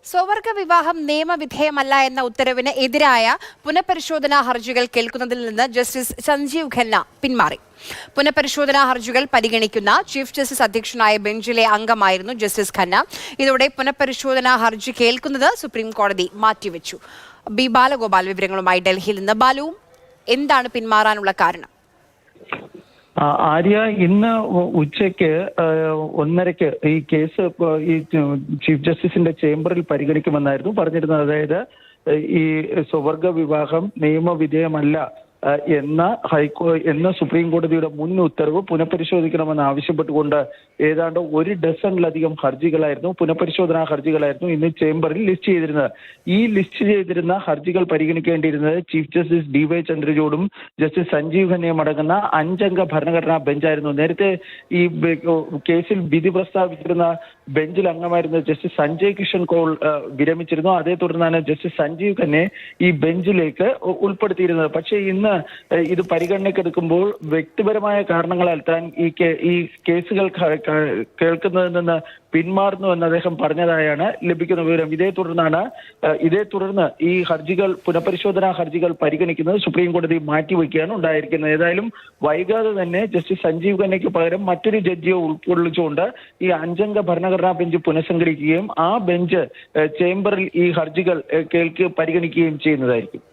സ്വവർഗ വിവാഹം നിയമവിധേയമല്ല എന്ന ഉത്തരവിന് എതിരായ പുനഃപരിശോധനാ ഹർജികൾ കേൾക്കുന്നതിൽ നിന്ന് ജസ്റ്റിസ് സഞ്ജീവ് ഖന്ന പിന്മാറി. പുനഃപരിശോധനാ ഹർജികൾ പരിഗണിക്കുന്ന ചീഫ് ജസ്റ്റിസ് അധ്യക്ഷനായ ബെഞ്ചിലെ അംഗമായിരുന്നു ജസ്റ്റിസ് ഖന്ന. ഇതോടെ പുനഃപരിശോധനാ ഹർജി കേൾക്കുന്നത് സുപ്രീം കോടതി മാറ്റിവെച്ചു. ബി ബാലഗോപാൽ വിവരങ്ങളുമായി ഡൽഹിയിൽ നിന്ന്. ബാലു, എന്താണ് പിന്മാറാനുള്ള കാരണം? ആര്യ, ഇന്ന് ഉച്ചയ്ക്ക് 1:30 ഈ കേസ് ഈ ചീഫ് ജസ്റ്റിസിന്റെ ചേംബറിൽ പരിഗണിക്കുമെന്നായിരുന്നു പറഞ്ഞിരുന്നത്. അതായത് ഈ സ്വവർഗ വിവാഹം നിയമവിധേയമല്ല എന്ന സുപ്രീം കോടതിയുടെ മുൻ ഉത്തരവ് പുനഃപരിശോധിക്കണമെന്ന് ആവശ്യപ്പെട്ടുകൊണ്ട് ഏതാണ്ട് 1 ഡസനിലധികം ഹർജികളായിരുന്നു, പുനഃപരിശോധനാ ഹർജികളായിരുന്നു ഇന്ന് ചേംബറിൽ ലിസ്റ്റ് ചെയ്തിരുന്നത്. ഈ ലിസ്റ്റ് ചെയ്തിരുന്ന ഹർജികൾ പരിഗണിക്കേണ്ടിയിരുന്നത് ചീഫ് ജസ്റ്റിസ് DY ചന്ദ്രചൂഡും ജസ്റ്റിസ് സഞ്ജീവ് ഖന്നയും അടങ്ങുന്ന 5 അംഗ ഭരണഘടനാ ബെഞ്ചായിരുന്നു. നേരത്തെ ഈ കേസിൽ വിധി പ്രസ്താവിച്ചിരുന്ന ബെഞ്ചിൽ അംഗമായിരുന്ന ജസ്റ്റിസ് സഞ്ജയ് കിഷൻ കൗൾ വിരമിച്ചിരുന്നു. അതേ തുടർന്നാണ് ജസ്റ്റിസ് സഞ്ജീവ് ഖന്നയെ ഈ ബെഞ്ചിലേക്ക് ഉൾപ്പെടുത്തിയിരുന്നത്. പക്ഷേ ഇന്ന് ഇത് പരിഗണനയ്ക്കെടുക്കുമ്പോൾ വ്യക്തിപരമായ കാരണങ്ങളാൽ താൻ ഈ കേസുകൾ കേൾക്കുന്നതിൽ നിന്ന് പിന്മാറുന്നു എന്ന് അദ്ദേഹം പറഞ്ഞതായാണ് ലഭിക്കുന്ന വിവരം. ഇതേ തുടർന്ന് ഈ ഹർജികൾ പുനഃപരിശോധനാ ഹർജികൾ പരിഗണിക്കുന്നത് സുപ്രീം കോടതി മാറ്റിവെക്കുകയാണ് ഉണ്ടായിരിക്കുന്നത്. ഏതായാലും വൈകാതെ തന്നെ ജസ്റ്റിസ് സഞ്ജീവ് ഖന്നയ്ക്ക് പകരം മറ്റൊരു ജഡ്ജിയെ ഉൾക്കൊള്ളിച്ചുകൊണ്ട് ഈ 5 അംഗ ഭരണഘടനാ ബെഞ്ച് പുനഃസംഘടിക്കുകയും ആ ബെഞ്ച് ചേംബറിൽ ഈ ഹർജികൾ പരിഗണിക്കുകയും ചെയ്യുന്നതായിരിക്കും.